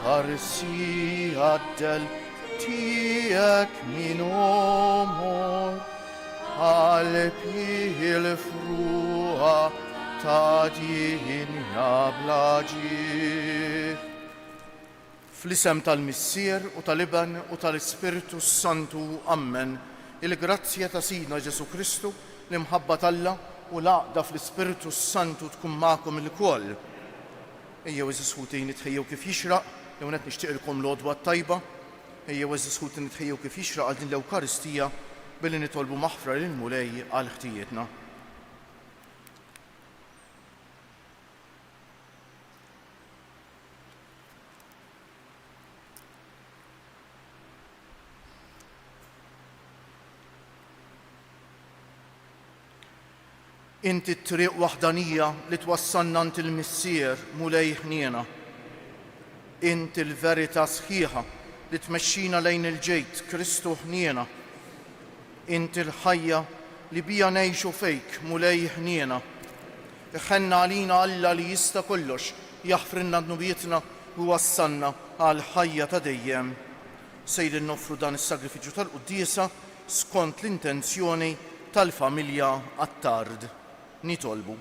harsi għaddel tijek min omor, qalbi il-fruħa ta' din jablaġi. Fl-isem tal-Missier u tal-Iben u tal-Ispiritu Santu, ammen. Il-grazzja ta' Sidna Ġesu Kristu, l-imħabba tal-Alla u l-għaqda fl-Ispiritu Santu tkun magħkom il-koll. Ejjew eżis ħutin nitħejjew kif jixraq, jew qed nixtieqilkom l-għodwa tajba. Ejjew eżis ħutin nitħejjew kif jixraq għal din l-Ewkaristija billi nitolbu maħfra lil Mulej għal ħtijietna. Inti t-triq waħdanija li twassalna ant il-Missier Mulej ħniena. Inti l-verità sħiħa li tmexxina lejn il-ġejt Kristu ħniena. Inti l-ħajja li bija ngħixu fejk Mulej ħniena. Iħenna għalina Alla li jista' kollox jaħfrinna dnubietna u wassalna għal ħajja ta' dejjem. Sejri noffru dan is-sagrifiċċju tal-Quddiesa skont l-intenzjoni tal-familja għat-tard. Nitolbu.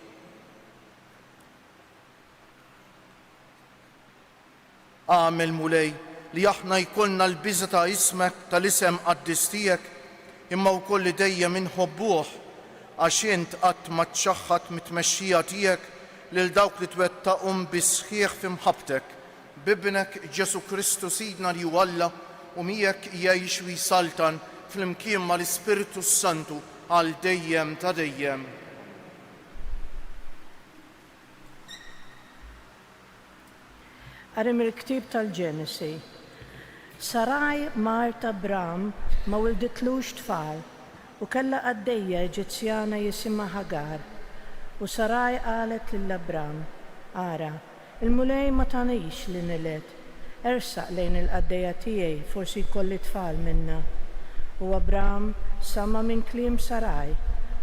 Għamel Mulej li aħna jkollna l-biża ta' ismek tal-isem qaddis tiegħek, imma wkoll li dejjem inħobbuh għax int qatt ma txaħħad mit-tmexxija tiegħek lil dawk li twettaqhom bi-sħiħ f'imħabbtek b'ibnek Ġesu Kristu Sidna li hu Alla u miegħek jgħix u jsaltan fl-imkien mal-Ispiritu Santu għal dejjem ta' dejjem. Għarim il-ktib tal-Ġenesi. Saraj Marta Abram ma wilditlux tfal u kella għaddejja Eġizzjana jisimha Hagar. U Saraj qalet lill-Abram, ara, il-mulej ma tanix li nilet, ersaq lejn il-qaddejja tiegħi forsi jkolli tfal minna. U Abram sama minn kliem Saraj,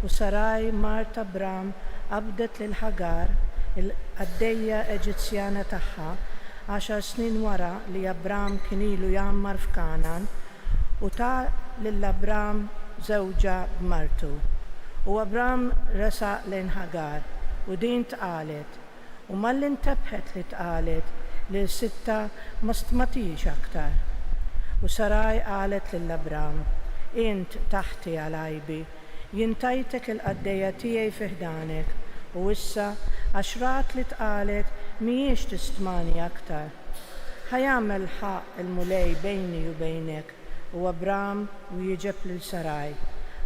u Saraj Marta Abram qabdet lil Hagar il-qaddejja Eġizzjana tagħha 10 snin wara li Abram kien ilu jammar f'Kanan u ta' lill-Abram żewġa b'martu. U Abram resaq lejn Hagar u din tqalet u mal-intebħet li tqalet li l-sitta ma stmatix aktar. U Saraj qalet lill-Abram, int taħti għal-għajbi, jien tajtek il-qaddejja tiegħi fiħdanek u issa għaxrat li tqalet mhijiex tistmani aktar. Ħajamel ħaq il-mulej bejni u bejnek u Abram u jiġeb lil Saraj.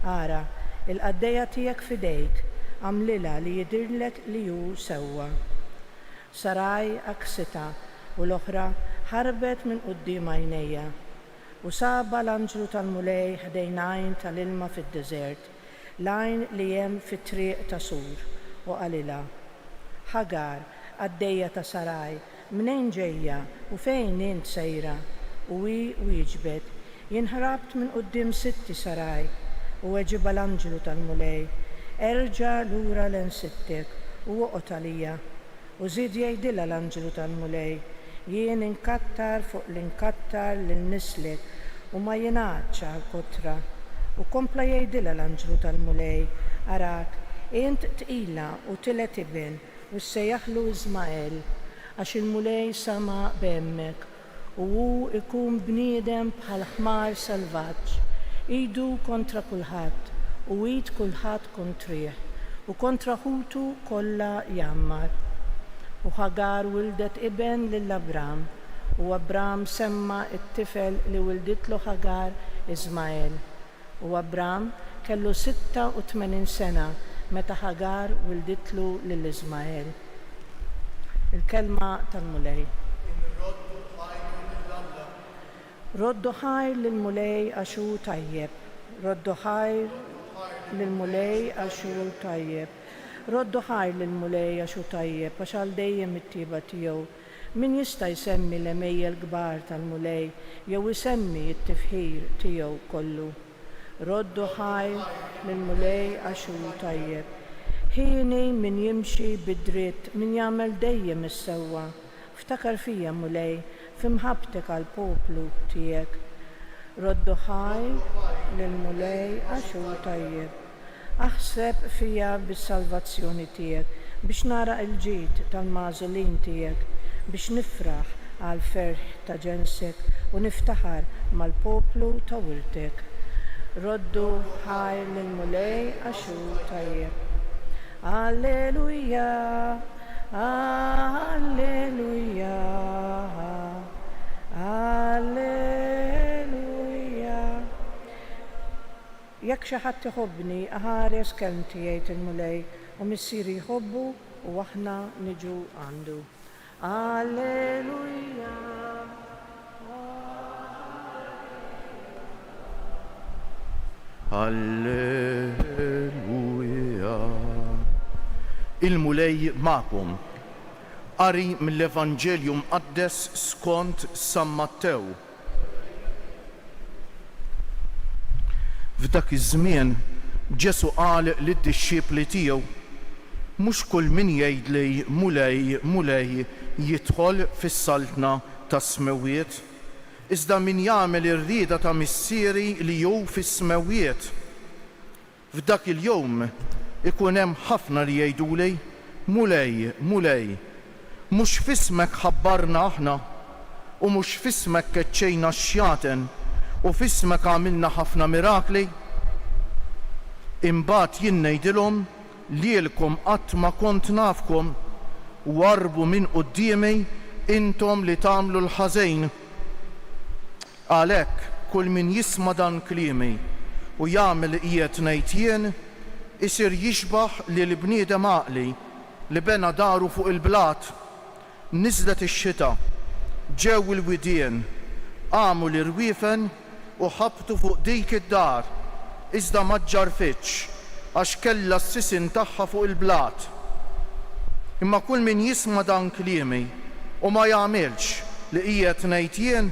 Ara, il-qaddejja tiegħek fidejk, għamlilha li jidirlek li hu sewwa. Saraj aksita u l-oħra ħarbet minn quddiem għajnejha. U saba l-anġlu tal-mulej ħdejn għajn tal-ilma fid-deżert, l-għajn li hemm fit-triq ta' Sur, u qalilha, Hagar, għaddejja ta' Saraj, mnejn ġejja u fejn int sejra? U wieġbet, jien ħrabt minn quddiem sitti Saraj, u weġiba l-anġlu tal-mulej, erġa' lura lejn sittek u oqgħod għalija. U żied jgħidilha l-anġlu tal-mulej, jien inkattar fuq l-inkattar lil nislek u ma jingħadx għall-kotra. U kompla jgħidilha l-anġlu tal-mulej, arak, int tqila u tilet iben u ssejjaħlu Ismael għax il-mulej sama b'hemmhekk u hu ikun bniedem bħal ħmar selvaġġ, idu kontra kulħadd u id kulħadd kontrih u kontra ħutu kollha jammar. U Hagar wildet iben lill-Abram u Abram semma t-tifel li wilditlu Hagar Ismael. U Abram kellu 86 sena meta Hagar wilditlu lill-Ismael. Il-kelma tal-mulej. Roddu ħajr lill-mulej għaxu tajjeb. Roddu ħajr lill-mulej għaxu tajjeb. Roddu ħajr lill-mulej għaxu tajjeb għax għal dejjem it-tieba tiegħu. Min jista' jsemmi l-emejja l-kbar tal-mulej jew isemmi t-tifħir tiegħu kollu. Roddu ħajr lill-mulej għaxu tajjeb. Ħini min jimxi bid-dritt, min jagħmel dejjem is-sewwa. Ftakar fija mulej, f'imħabtek għal poplu tiegħek. Roddu ħajl lil mulej għaxur tajjeb. Aħseb fija bis-salvazzjoni tiegħek biex nara l-ġid tal-magħżulin tiegħek biex nifraħ għal ferħ ta' ġensek u niftaħar mal-poplu ta' wiltek. Roddu ħajl lil mulej għaxur tajjeb. Alleluja, alleluja, alleluja. Jekk xi ħadd iħobbni ħares kelmti jgħid il-mulej u missieri jħobbu u aħna niġu għandu. Alleluja. Alleluja. Il-mulej ma'kom. Qari mill-Evanġelju mqaddes skont San Mattew. F'dak iż-żmien Ġesu qal lid-dixxiepli tiegħu mhux kull min jgħidli mulej, mulej jidħol fis-saltna tas-smewiet, iżda min jagħmel ir-rieda ta' missieri li hu fis-smewiet. F'dak il-jowm ikun hemm ħafna li jgħiduli mulej, mulej, mhux f'ismek ħabbarna aħna u mhux f'ismek keċċejna x-xjaten u f'ismek għamilna ħafna mirakli. Imbagħad jien ngħidilhom lielkom qatt ma kont nafkom u warbu minn qudiemi intom li tagħmlu l-ħażejn. Għalhekk kull min jisma' dan kliemi u jagħmel qiegħed ngħid jien isir jixbaħ lil bniedem għaqli li bena daru fuq il-blat. Niżlet ix-xita, ġew il-widien, għamu l-irwiefen u ħabtu fuq dik id-dar, iżda ma ġġarfitx għax kellha s-sisin tagħha fuq il-blat. Imma kull min jisma' dan kliemi u ma jagħmilx li qiegħed ngħid jien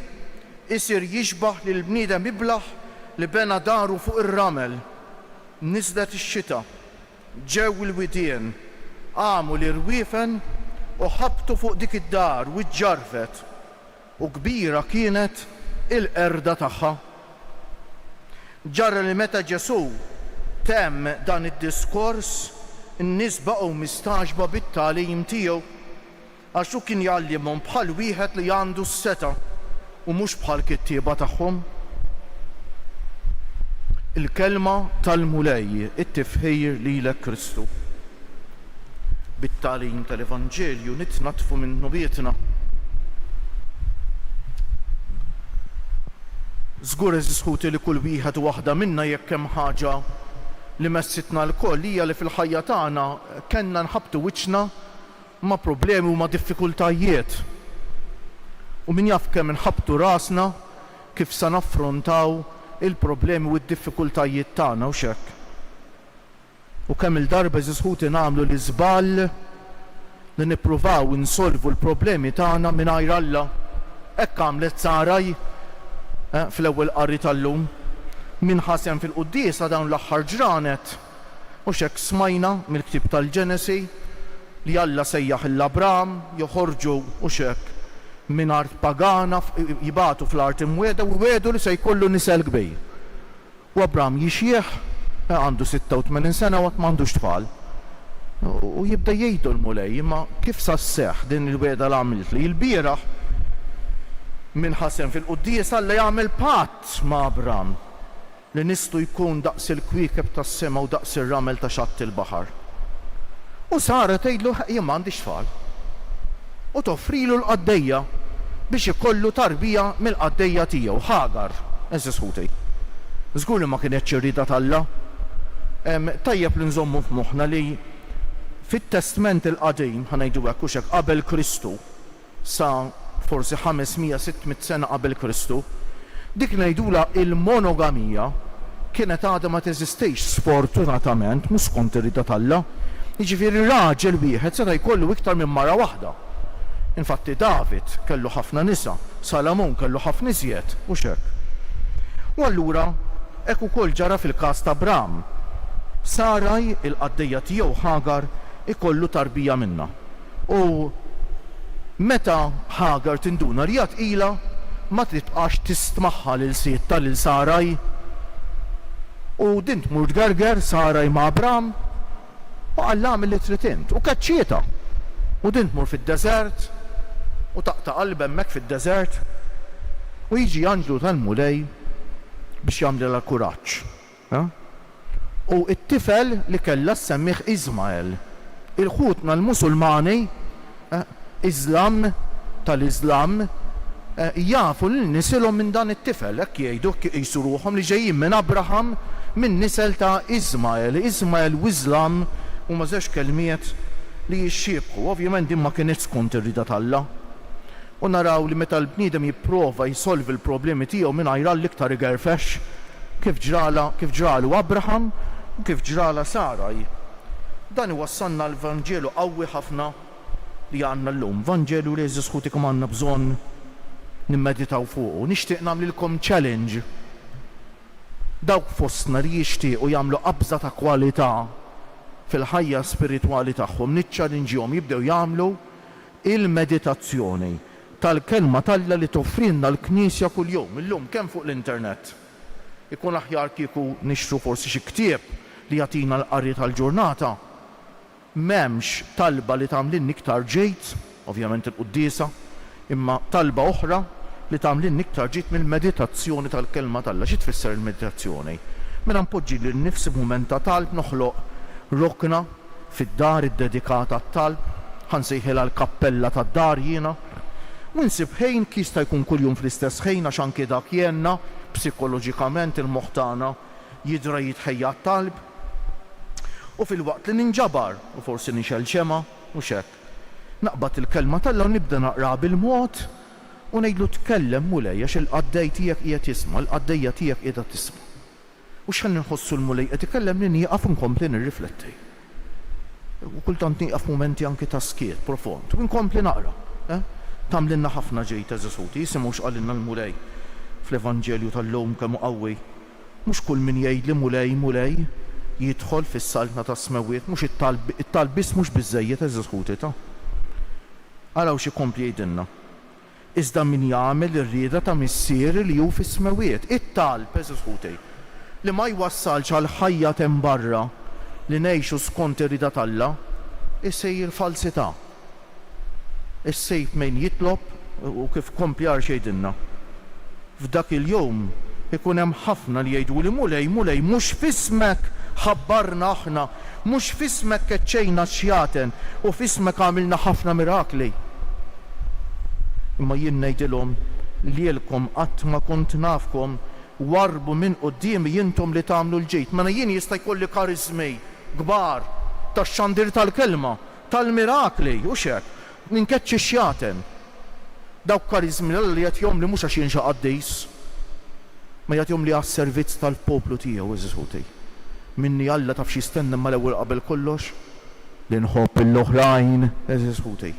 isir jixbaħ lil bniedem iblaħ li bena daru fuq ir-ramel. Niżlet ix-xita, ġew il-widien, għamu l-irwiefen u ħabtu fuq dik id-dar u ġġarfet u kbira kienet il-qerda tagħha. Ġara li meta Ġesu temm dan id-diskors, in-nies baqgħu mistaġba bit-tagħlim tiegħu għax hu kien jgħallimhom bħal wieħed li għandu s-seta u mhux bħal kittieba tagħhom. Il-kelma tal-mulej, it-tifħir lilek Kristu. Bit-tagħlim tal-Evanġelju nitnatfu minn nubietna. Żgur eżisħuti li kull wieħed u waħda minna jekk hemm ħaġa li messitna l-koll hija li fil-ħajja tagħna kellna nħabtu wiċċna ma' problemi u ma' diffikultajiet. U min jaf kemm inħabtu rasna kif se naffrontaw il-problemi u d-diffikultajiet tagħna u xekk. U kemm il-darba eżisħuti nagħmlu l-iżball li nippruvaw insolvu l-problemi tagħna mingħajr Alla. Hekk għamlet Saraj fl-ewwel qari tal-lum. Min ħasem fil-quddiesa dawn l-aħħar ġranet u xekk smajna mill-ktieb tal-Ġenesi li Alla sejjaħ l-Abram joħorġu u xekk minn art pagana jibatu fl-art imwieda u wedu li se jkollu nisel kbir. U Abram jixjieħ għandu 86 sena u għat m'għandux tfal. U jibda jgħidu l-mulej, imma kif sa sseħħ din il-weda li għamilt li il-bieraħ min ħasem fil-quddies Alla jagħmel patt ma' Abram li nistu jkun daqs il-kwiekeb tas-sema u daqs ir-ramel ta' xatt il-baħar. U Sara tgħidlu jien m'għandix tfal. U toffrilu l-qaddejja biex ikollu tarbija mill-qaddejja tiegħu Ħagar. Eżisħuti. Żgur li ma kienetx irrida tal-Alla. Tajjeb li nżommu f'moħħna li fit-Testament il-qadim ħanejdu hekk u xekk qabel Kristu sa forsi 500-600 sena qabel Kristu, dik ngħidula il-monogamija kienet għadha ma teżistejx sfortunatament mhux skont irrida tal-Alla. Jiġifieri raġel wieħed seta' jkollu iktar minn mara waħda. Infatti David kellu ħafna nisa, Salamon kellu ħafna iżjed u xekk. U allura hekk ukoll ġara fil-każ ta' Abram. Saraj il-qaddejja tiegħu Ħagar ikollu tarbija minnha. U Meta Hagar tinduna li għat ila ma tibqax tistmaħħa lil sitta lil Saraj u din tmur tgerger Saraj ma' Abram u għallam li tritint u kaċċieta u din tmur fid-deżert u taqta' qalb hemmhekk fid-deżert u jiġi anġlu tal-mulej biex jagħmlilha kuraġġ. U t-tifel li kellha semmih Ismael. Il-ħutna l-Musulmani Islam tal-Islam jafu l-nisilhom minn dan it-tifel, hekk jgħidu qisu ruhom li ġejjin minn Abraham minn nisel ta' Ismael. Ismael u Islam huma żewġ kelmiet li jixxiebħu. Ovvjament din ma kienx skont ir-rida tal-Alla. U naraw li meta l-bniedem jipprova jsolvi l-problemi tiegħu mingħajr l-iktar igerfex kif ġralu Abraham u kif ġrala Saraj. Dan iwassalna l-Vanġelu qawwi ħafna li għandna llum. Vanġelu li eżis ħutikom għandna bżonn nimmeditaw fuq. Nixtieq nagħmlilkom challenge. Dawk fostna li jixtiequ jagħmlu qabża ta' kwalità fil-ħajja spiritwali tagħhom, niċċallenġihom jibdew jagħmlu il-meditazzjoni tal-kelma tal-Alla li toffrilna l-Knisja kuljum. Illum kemm fuq l-internet. Ikun aħjar kieku nixtru forsi xi ktieb li jagħtina l-qari tal-ġurnata. M'hemmx talba li tagħmlilni iktar ġejt, ovvjament il-quddiesa, imma talba oħra li tagħmlilni iktar ġejt mill-meditazzjoni tal-kelma tal-Alla. Xi tfisser il-meditazzjoni? Mela npoġġi lil nnifsi f'mument ta' talb, noħloq rokna fid-dar iddedikata għat-talb, ħansejħilha l-kappella tad-dar jiena, u nsib ħin kista jkun kuljum fl-istess ħin għax anke dak jenna psikoloġikament il-moħħ tagħna jidra jitħejja t-talb. U fil-waqt li ninġabar u forsi nixel ċema u xek. Naqbad il-kelma tal-Alla u nibda naqra bil-mod u ngħidlu tkellem mulej għax il-qaddej tiegħek qiegħed jisma', l-qaddejja tiegħek qiegħda tisma'. U x'ħan inħossu l-mulej qed ikellem li nieqaf inkompli nirrifletti. U kultant nieqaf mumenti anke ta' skiet profond u nkompli naqra. Tagħmlilna ħafna ġejt eżisuti, jisimgħu x'qalilna l-mulej fl-Evanġelju tal-lum kemm qawwi. Mhux kull min jgħidli mulej jidħol fis-saltna ta' smewiet, mhux it-talb biss mhux biżżejjed eżiskuti ta'. Araw xi kompli jgħidilna. Iżda min jagħmel ir-rieda ta' missier li hu fis-smewiet, it-talb eżiskuti li ma jwassalx għal ħajja hemm barra li ngħixu skont ir-rieda tal-Alla, isejjer falsità. Is-sejf min jitlob u kif kompjar xejdilna. F'dak il-jum ikun hemm ħafna li jgħidu li mulej mhux fismek ħabbarna aħna, mhux fismek keċċejna xjaten u fismek għamilna ħafna mirakli. Imma jien ngħidilhom lilkom qatt ma kont nafkom warbu minn qudiemi jintom li tagħmlu l-ġejt. Mela jien jista' jkolli karizmi kbar tax-xandir tal-kelma, tal-mirakli u xek. Ninkeċċi xjaten. Dawk karizmi li jagħtihom li mhux għax jinxa qaddejs, ma jagħtihom li għas-servizz tal-poplu tiegħu eżisuti. Minni Alla taf x'jistenna mal-ewwel qabel kollox li nħobb l-oħrajn eżisuti.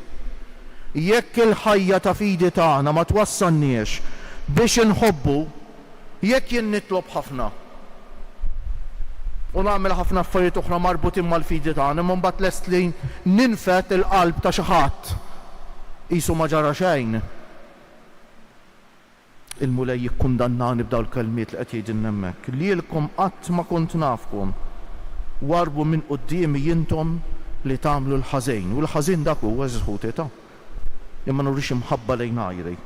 Jekk il-ħajja ta' fidi tagħna ma twassalniex biex inħobbu, jekk jien nitlob ħafna u nagħmel ħafna affarijiet oħra marbutin mal-fidi tagħna, imma mbagħad lest li ninfet il-qalb ta' xi ħadd qisu ma ġara xejn. Il-mulej jikkundannani b'dawn il-kelmiet li qed jgħidilna hemmhekk. Lilkom qatt ma kont nafkom warbu minn qudiemi jintom li tagħmlu l-ħażin. U l-ħażin dak huwa żħuti ta' imma nurrix imħabba lejn ajri.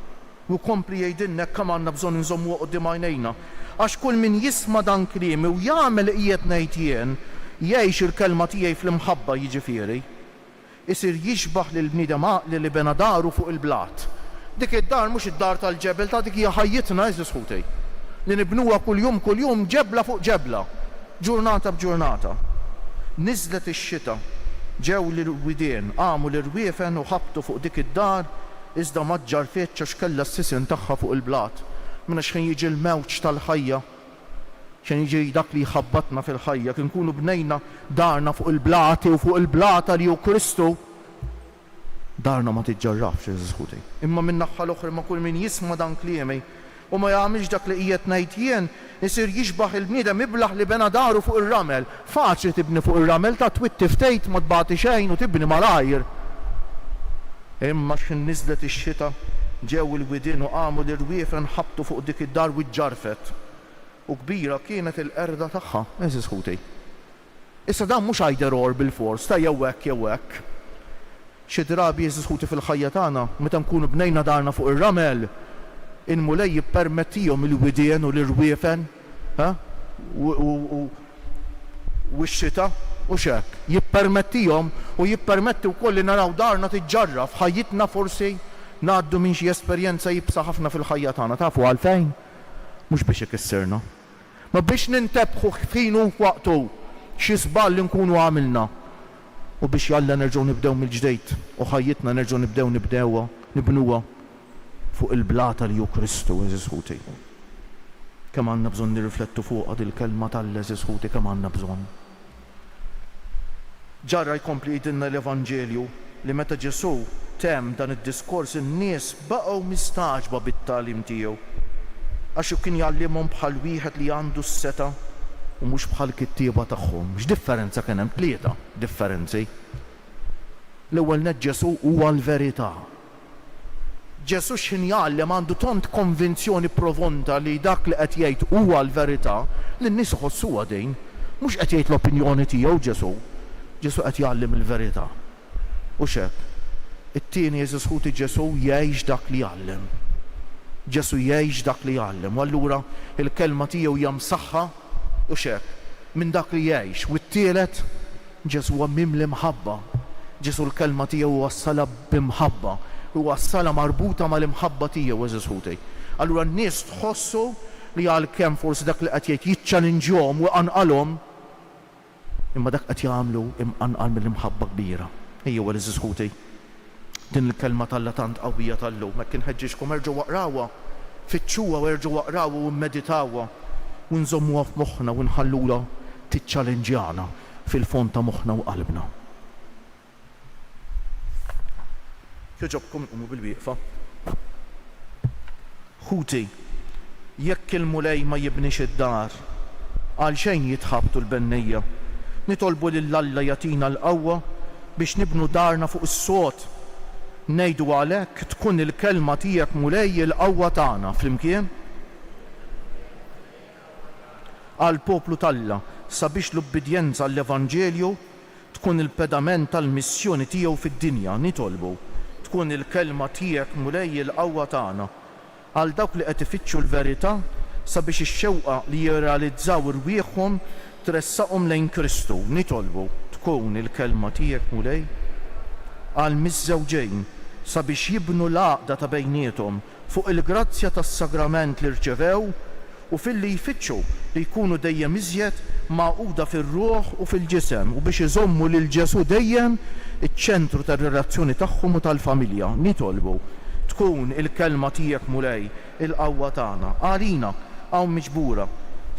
U kompli jgħidilna kemm għandna bżonn inżommu qudiem għajnejna. Għax kull min jisma' dan kliemi u jagħmel qiegħed ngħid jien jgħix il-kelma tiegħi fl-imħabba jiġifieri. Isir jixbaħ lil bniedem għaqli li bena daru fuq il-blat. Dik id-dar mhux id-dar tal-ġebel ta' dik hija ħajjitna eżiskuti. Li nibnuha kuljum ġebla fuq ġebla, ġurnata b'ġurnata. Niżlet ix-xita, ġew l-widien, għamu l-irwiefen u ħabtu fuq dik id-dar, iżda maġġar feċċa x'kella s-sisin tagħha fuq il-blat. Minna x'kien jiġi l-mewġ tal-ħajja, x'kien jiġi dak li jħabbatna fil-ħajja, kien kunu bnejna darna fuq il-blati u fuq il-blata li hu Kristu. Darna ma tiġġarrafx eżiskuti. Imma minn naħa l-oħra ma kull min jisma' dan kliemi u ma jagħmilx dak li qiegħed ngħid jien, isir jixbaħ il-bniedem iblaħ li bena daru fuq ir-ramel. Faċli tibni fuq ir-ramel ta' twitti ftejt ma tbagħti xejn u tibni malajr. Imma x'in niżlet ix-xita ġew il-widien u qamu l-irwiefen ħabtu fuq dik id-dar u ġġarfet. U kbira kienet il-qerda tagħha, eżis ħuti. Issa dan mhux either or bil-fors, ta' jew hekk jew hekk. Xi drabi eżis ħuti fil-ħajja tagħna meta nkunu bnejna darna fuq ir-ramel, in-mulej jippermettihom il-widien u l-irwiefen, u x-xita u xek. Jippermettihom u jippermetti wkoll li naraw darna tiġġarraf, ħajjitna forsi ngħaddu minn xi esperjenza jibsa ħafna fil-ħajja tagħna. Tafu għalfejn? Mhux biex ikisserna. Ma biex nintebħu ħinu waqtu xi żball li nkunu għamilna. U biex jalla nerġgħu nibdew mill-ġdejt u ħajjitna nerġgħu nibnuha fuq il-blata li hu Kristu, eżis ħuti. Kemm għandna bżonn nirriflettu fuq il-kelma tal-eżis ħuti, kemm għandna bżonn. Ġarra jkompli jgħidilna l-Evanġelju li meta Ġesu temm dan id-diskors in-nies baqgħu mistaġba bit-tagħlim tiegħu. Għax kien jgħallimhom bħal wieħed li għandu s-seta u mhux bħal kittieba tagħhom. X'differenza kien hemm? Tlieta differenzi. L-ewwel nett Ġesu huwa l-verità. Ġesu x'in jgħallem għandu tont konvinzjoni profonda li dak li qed jgħid huwa l-verità li n-nies iħossuha din. Mhux qed jgħid l-opinjoni tiegħu Ġesu. Ġesu qed jgħallem il-verità. U x'hekk. It-tieni eżis ħuti Ġesu jgħix dak li jgħallem. Ġesu jgħix dak li jgħallem. U allura il-kelma tiegħu hija msaħħa u x'hekk minn dak li jgħix. U t-tielet Ġesu huwa mimli mħabba. Ġesu l-kelma tiegħu wassala b'imħabba. U wassala marbuta mal-imħabba tiegħu eżis ħuti. Allura n-nies tħossu li għalkemm forsi dak li qed jgħid jiċċalenġjahom u anqalhom, imma dak qed jagħmlu imqanqal mill-imħabba kbira. Ejjew eżis ħuti. Din il-kelma tal-la tant qawwija tal-lum, ma kien ħeġġixkom erġgħu waqrawha, fittxuha u erġgħu waqrawha u mmeditawha u nżommuha f'moħħna u nħallula tiċċalenġjana fil-fond ta' moħħna u qalbna. Kieġobkom qumu bil-wieqfa. Ħuti, jekk il-mulej ma jibnix id-dar, għal xejn jitħabtu l-bennejja. Nitolbu lill-Alla jagħtina l-qawwa biex nibnu darna fuq is-sod. Ngħidu għalhekk tkun il-kelma tiegħek mulej il-qawwa tagħna flimkien. Għal poplu talla sabiex l-ubbidjenza għall-Evanġelju tkun il-pedament tal-missjoni tiegħu fid-dinja. Nitolbu tkun il-kelma tiegħek mulej il-qawwa tagħna għal dawk li qed ifittxu l-verità sabiex ix-xewqa li jirrealizzaw irwieħhom tressaqhom lejn Kristu. Nitolbu tkun il-kelma tiegħek mulej għal miż-żewġejn sabiex jibnu l-għaqda ta' bejniethom fuq il-grazzja tas-sagrament li rċevew u fil-li jfittxu li jkunu dejjem iżjed magħquda fir-ruħ u fil-ġisem u biex iżommu lil Ġesu dejjem iċ-ċentru tar-relazzjoni tagħhom u tal-familja. Nitolbu tkun il-kelma tiegħek mulej il-qawwa tagħna għalina hawn miġbura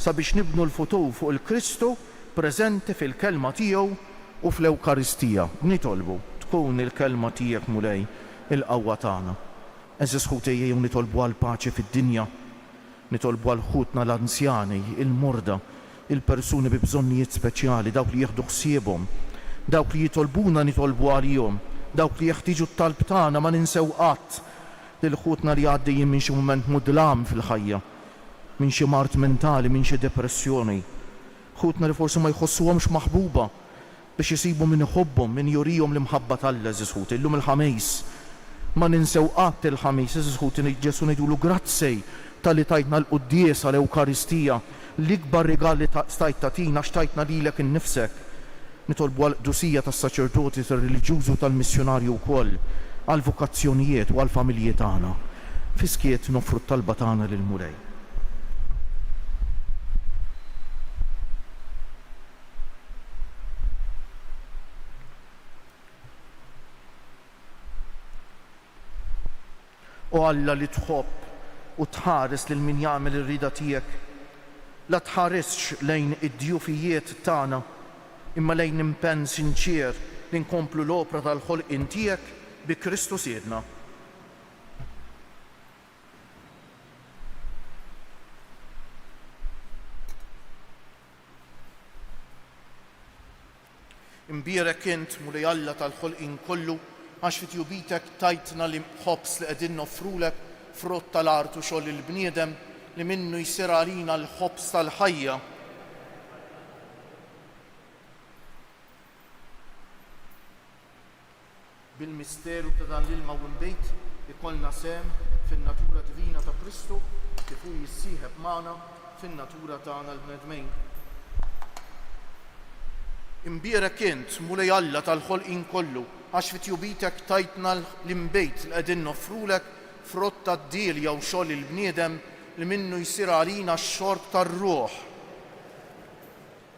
sabiex nibnu l-futur fuq il-Kristu preżenti fil-kelma tiegħu u fl-Ewkaristija. Nitolbu tkun il-kelma tiegħek mulej il-qawwa tagħna. Eżis ħuti jew nitolbu għal paċi fid-dinja. Nitolbu għal ħutna l-anzjani, il-morda, il-persuni bi bżonnijiet speċjali, dawk li jieħdu ħsiebhom, dawk li jitolbuna nitolbu għalihom, dawk li jeħtieġu t-talb tagħna ma ninsew qatt lil ħutna li għaddejjin minn xi mument mudlam fil-ħajja, minn xi mart mentali, minn xi depressjoni. Ħutna li forsi ma jħossuhomx maħbuba biex isibu min iħobbhom, min jurihom l-imħabba tal-Alla eżis ħuti. Illum il-ħamis ma ninsew qatt il-ħamis eżis ħuti Ġesu ngħidulu grazzi tal-li tajtna l-quddiesa l-Ewkaristija, l-ikbar rigal li stajt tagħtina x'tajtna lilek innifsek. Nitolbu għall-qdusija tas-saċerdoti tar-reliġjużi u tal-missjonarju wkoll, għall-vokazzjonijiet u għall-familji tagħna. Fiskiet nofru t-talba tagħna lill-mulej. U Alla li tħobb u tħares lil min jagħmel ir-rida tiegħek. La tħaresx lejn id-djufijiet tagħna imma lejn impenn sinċier li nkomplu l-opra tal-ħolqien tiegħek bi Kristu Siedna. Imbierek int mulej Alla tal-ħolqien kollu għax fit jubitek tajtna li ħobs li qegħdin noffrulek frott tal-art u xogħol il-bniedem li minnu jsir għalina l-ħobs tal-ħajja. Bil-misteru ta' dan l-ilma u l-bejt ikollna sem fin-natura divina ta' Kristu kif hu jissieħeb magħna fin-natura tagħna l-bnedmejn. Imbierek int mulej Alla tal-ħolqien kollu għax fit jubitek tajtna l-imbejt li qegħdin noffrulek frott tad-diel jew xogħol il-bniedem li minnu jsir għalina x-xorb tar-ruħ.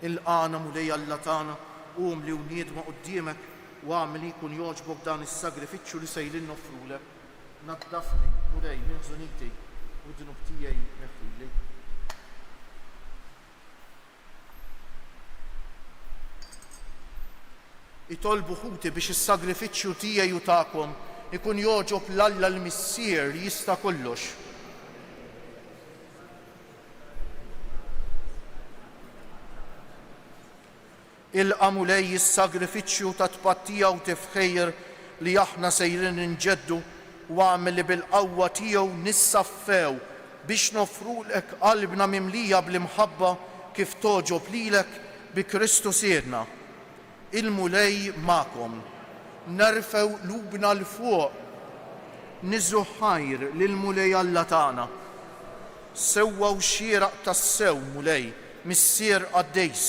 Il-qana mulej Alla tagħna qum li wniedma quddiemek u għamil jkun jogħġbok dan is-sagrifiċċju li sejrin noffrulek. Naddafni mulej minn ħżuniti u d-dnub tiegħi neħħili. Itolbu ħuti biex is-sagrifiċċju tiegħi u tagħkom ikun jogħġob l-Alla l-Missier jista' kollox. Ilqa' mulej is-sagrifiċċju ta' tpattija u tifħejjer li aħna sejrin inġeddu u għamel li bil-qawwa tiegħu nissaffew biex nofrulek qalbna mimlija bl-imħabba kif toġob lilek bi Kristu sirna. Il-mulej magħkom, nerfew lubna l-fuq, niżu ħajr lill-mulej Alla tagħna. Sewwa u xieraq tas-sew mulej, missier għaddejs,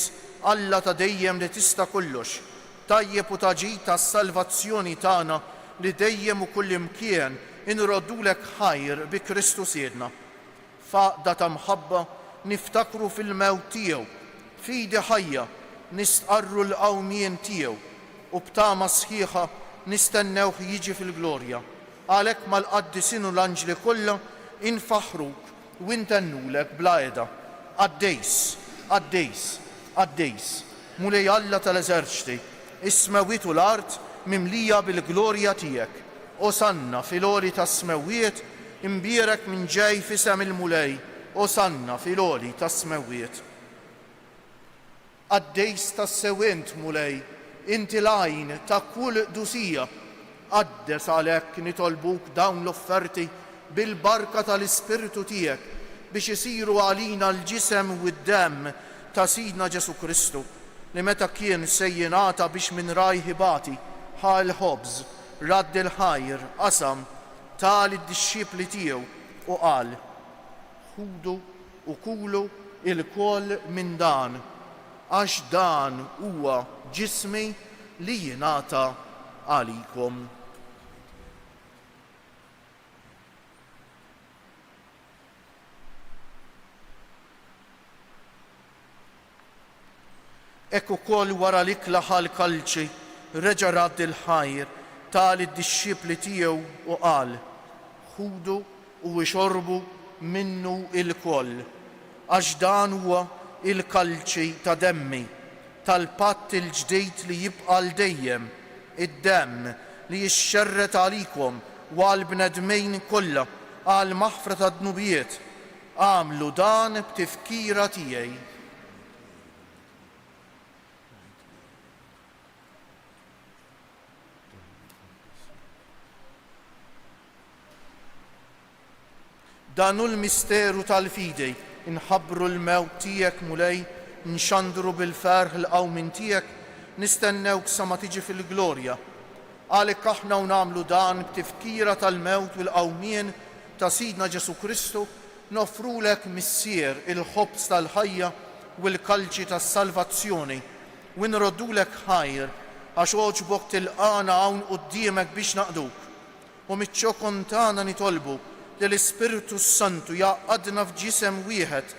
Alla ta' dejjem li tista' kollox, tajjeb u taġid tas-salvazzjoni tagħna li dejjem u kull imkien inroddulek ħajr bi Kristu sirna. Faqda ta' mħabba niftakru fil-mewt tiegħu, fidi ħajja nistqarru l-qawmien tiegħu u b'tama sħiħa nistennewh jiġi fil-glorja. Għalhekk mal-qaddisin u l-anġli kollha infaħruk u intennulek bla qiegħda. Għaddejs, għaddejs, għaddejs, mulej Alla tal-eżerċti, is-smewiet u l-art mimlija bil-glorja tiegħek. Osanna fil-għoli tas-smewiet, imbierek minn ġej f'isem il-mulej, osanna fil-għoli tas-smewiet. Għaddejs tas-sewint mulej, inti l-għajn ta' kull dusija, għaddes għalhekk nitolbuk dawn l-offerti bil-barka tal-Ispirtu tiegħek biex isiru għalina l-ġisem u d-demm ta' Sidna Ġesu Kristu li meta kien sejjinata biex minn rajħibati ħal ħobż, radd il-ħajr, qasam, tal id-disċipli tiegħu u qal: ħudu u kulu il-koll minn dan, għax dan huwa ġismi li jingħata għalikom. Ekku kol wara l-ikla ħal-kalċi reġa' radd il-ħajr tal id-disċipli tiegħu u qal: ħudu u ixorbu minnu il-koll, għax dan huwa il-kalċi ta' demmi tal-patt il-ġdid li jibqa' l-dejjem, id-demm li jixxerret għalikom u għall-bnedmejn kollha għal maħfra ta' dnubijiet. Għamlu dan b'tifkira tiegħi. Danu l-misteru tal-fidej, inħabbru l-mewt tiegħek mulej, nxandru bil-ferħ l-qawmin tiegħek, nistennewk sa ma tiġi fil-glorja. Għalhekk aħna u nagħmlu dan b'tifkira tal-mewt u l-qawmien ta' Sidna Ġesu Kristu, nofrulek missier il-ħobż tal-ħajja u l-kalċi tas-salvazzjoni u nroddulek ħajr għax oġbok tilqana hawn quddiemek biex naqduk. U miċ-ċokon tagħna nitolbu li l-Ispirtu Santu jaqadna f'ġisem wieħed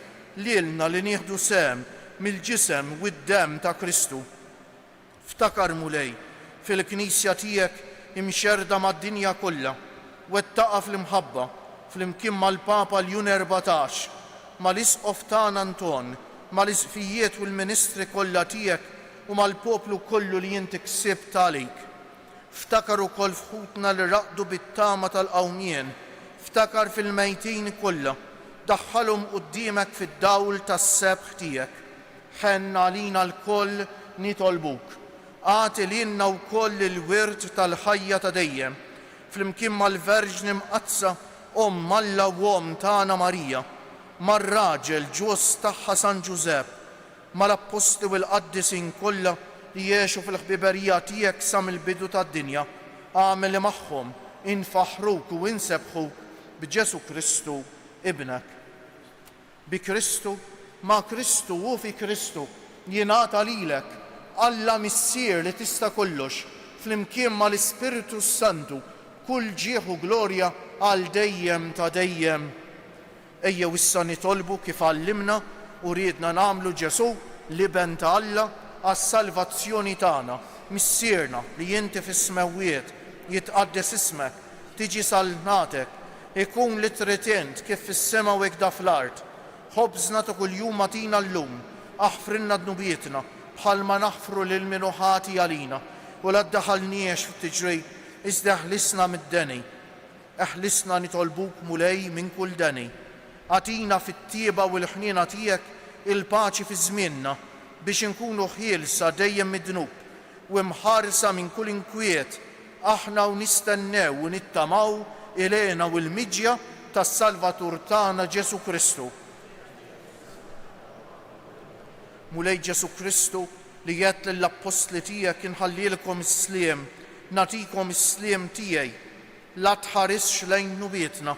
lilna li nieħdu sem mill-ġisem u d-demm ta' Kristu. Ftakar mulej fil-Knisja tiegħek imxerda mad-dinja kollha wettaqa fl-imħabba fl-imkien mal-Papa Ljun 14, mal-Isqof tagħna Anton, mal-Isqfijiet u l-Ministri kollha tiegħek u mal-poplu kollu li inti ksibt għalik. Ftakar ukoll fħutna li raqdu bit-tama tal-qawmien, ftakar fil-mejtin kollha, daħħalhom quddiemek fid-dawl tas-sebħ tiegħek. Ħenna għalina l-koll nitolbuk Għati lilna wkoll il-wirt tal-ħajja ta' dejjem, flimkien mal-Verġni mqazza Alla u tagħna Marija, mar-raġel ġust tagħha San Ġusepp, mal-apposti u l-qaddisin kollha li jgħixu fil-ħbiberija tiegħek sa mill-bidu tad-dinja, għamel li magħhom infaħruk u insebħuk b'Ġesu Kristu ibnek. Bi Kristu, ma' Kristu u fi Kristu jingħata lilek Alla Missier li tista' kollox, flimkien mal-Ispiritu Santu, kull ġieħ u glorja għal dejjem ta' dejjem. Ejjew issa nitolbu kif għallimna u riedna nagħmlu Ġesu liben ta' Alla għas-salvazzjoni tagħna, missierna li inti fis-smewwiet jitqaddes ismek, tiġi salnatek, ikun li tritint kif fis-sema u hekk fl-ard. Ħobżna ta' kuljum atina llum, aħfrilna dnubietna bħalma naħfru lil min ħati għalina u la ddaħħalniex fit-tiġrej iżda ħlisna mid-deni. Eħlisna nitolbuk mulej minn kull deni. Atina fit-tieba u l-ħniena tiegħek il-paċi fi żmienna biex inkunu ħielsa dejjem mid-dnub u mħarsa minn kull inkwiet aħna u nistennew u nittamaw ilena u l-miġja tas-Salvatur tagħna Ġesu Kristu. Mulej Ġesu Kristu li jgħid lill-apostli tiegħek inħallilkom is-sliem, nagħtikom is-sliem tiegħi, la tħarisx lejn nubietna,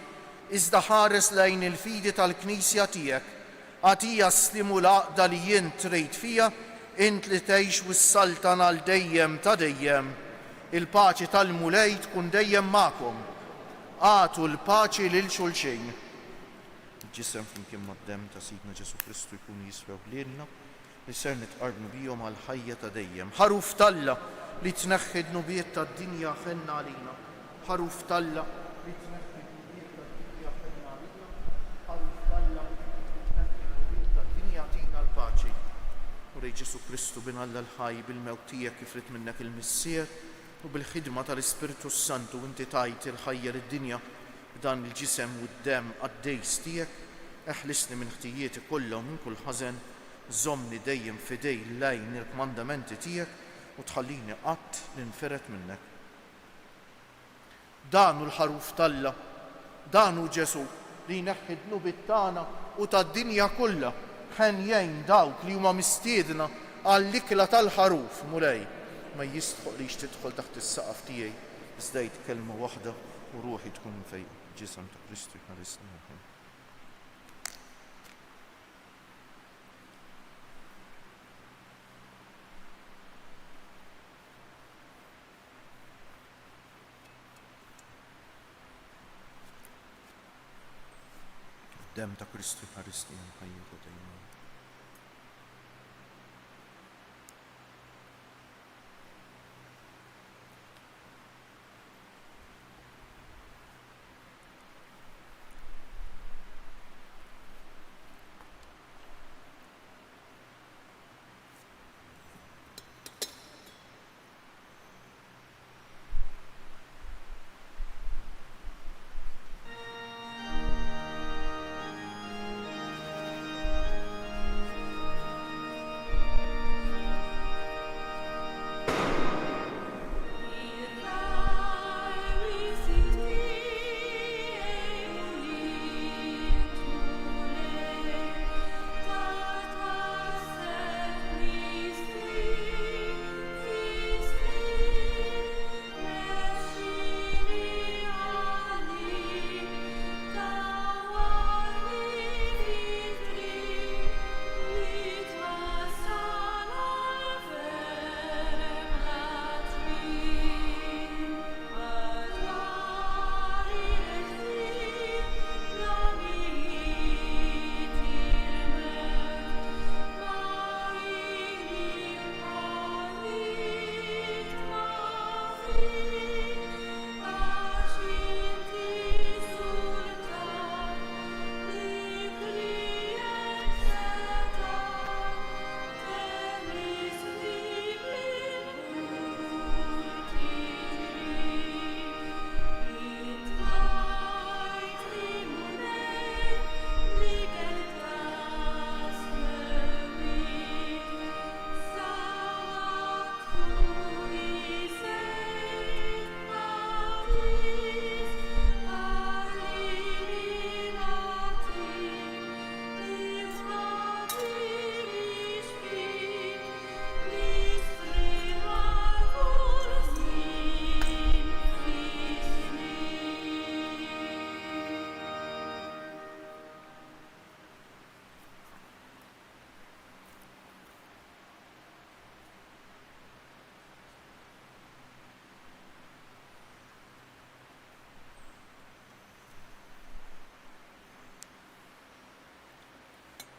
iżda ħares lejn il-fidi tal-Knisja tiegħek. Għatija s-sliem u l-għaqda li jien trid fija, int li tgħix wis-saltan għal dejjem ta' dejjem. Il-paċi tal-mulej tkun dejjem magħkom. Għatu l-paċi lil xulxejn. Ġisem flimkien mad-dem ta' Sidna Ġesu Kristu jkunu jiswew lilna li ser nitqarbu bihom għal ħajja ta' dejjem. Ħaruf talla li tneħħi d-nubiet tad-dinja ħenna għalina. Ħaruf talla li tneħħi d-nubiet tad-dinja ħenna għalina. Ħaruf talla li tneħħi d-nubiet tad-dinja tina l-paċi. U rej Ġesu Kristu bin Alla l-ħaj bil-mewt tiegħek kif rid minnek il-missier u bil-ħidma tal-Ispiritu Santu inti tajt il-ħajja lid-dinja b'dan il-ġisem u d-dem għad-dejs tiegħek. Eħlisni minn ħtijieti kollha u minn kull ħażen, żommni dejjem fidej lejn il-kmandamenti tiegħek u tħallini qatt ninferet minnek. Dan hu l-ħaruf talla, dan hu Ġesu li jneħħi d-nubiet tagħna u tad-dinja kollha ħen jgħin dawk li huma mistiedna għall-ikla tal-ħaruf mulej. Ma jistħoq li tidħol taħt is-saqaf tiegħi iżda jgħid kelma waħda u ruħi tkun fejn ġisem ta' Kristu jħarisni. Dem ta' Kristu jħarisni ħajja ta' dejjem.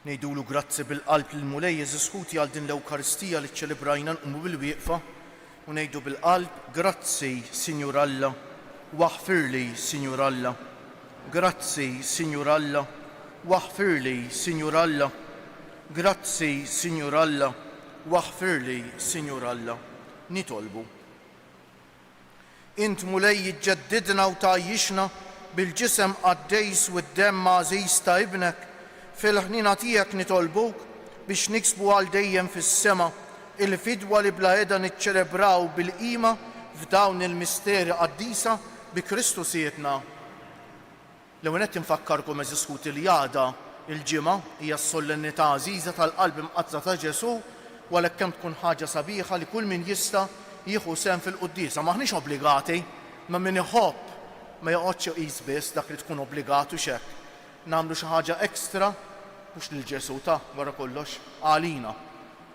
Nejdulu grazzi bil-qalb l-mulej Jeżisħuti għal din l-Ewkaristija li ċelebrajna nqumu bil-wieqfa u ngħidu bil-qalb grazzi Sinjur Alla, waħfirli Sinjur Alla. Grazzi Sinjur Alla, waħfirli Sinjur Alla. Grazzi Sinjur Alla, waħfirli Sinjur Alla. Nitolbu. Int mulej jiġġeddidna u tajjixna bil-ġisem qaddejs u d-demm għażiż ta' ibnek, fil-ħnina tiegħek nitolbuk biex niksbu għal dejjem fis-sema il-fidwa li bla qiegħda niċċelebraw bil-qima f'dawn il-misteri qaddisa bi Kristu sietna. L-ewwel qed infakkarkom eżiskuti li għada il-ġimgħa hija s-solennità għażiża tal-qalb imqazza ta' Ġesu u għalhekk kemm tkun ħaġa sabiħa li kull min jista' jieħu sehem fil-quddiesa. Maħniex obbligati, ma min iħobb ma joqgħodx iqis biss dak li tkun obbligatu x'hekk. Nagħmlu xi ħaġa ekstra mhux lil Ġesu ta' wara kollox għalina.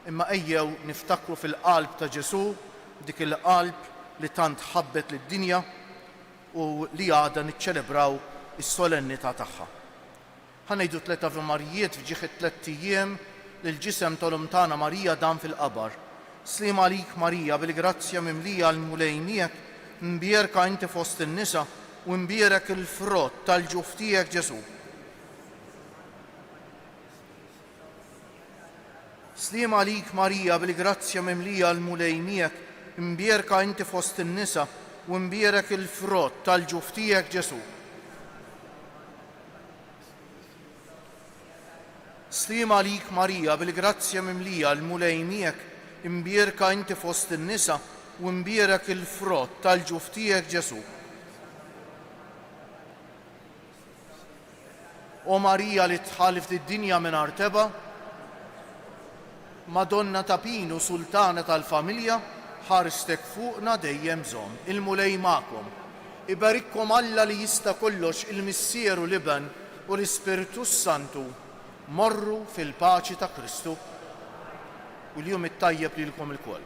Imma ejjew niftakru fil-qalb ta' Ġesu dik il-qalb li tant ħabbet lid-dinja u li għadha niċċelebraw is-solennità tagħha. Ħanejdu 3 Ave Marijiet f'ġieħ 3 ijiem lill-ġisem tal-Umtana Marija dan fil-qabar. Sliem għalik Marija bil-grazzja mimlija l-mulej miegħek, mbierka inti fost in-nisa u mbierek il-frott tal-ġuf tiegħek Ġesu. Sliem għalik Marija bil-grazzja mimlija l-mulej miegħek, mbierka inti fost in-nisa u mbierek il-frott tal-ġuf tiegħek Ġesu. Sliem għalik Marija bil-grazzja mimlija l-mulej miegħek, mbierka inti fost in-nisa u mbierek il-frott tal-ġuf tiegħek Ġesu. O Marija li tħalif id-dinja mingħajr teba, Madonna ta' Pinu Sultana tal-familja, ħarstek fuqna dejjem żomm. Il-mulej magħkom. Ibarikkom Alla li jista' kollox il-Missieru Liben u l-Ispiritu Santu. Morru fil-paċi ta' Kristu. U l-jum it-tajjeb lilkom ilkoll.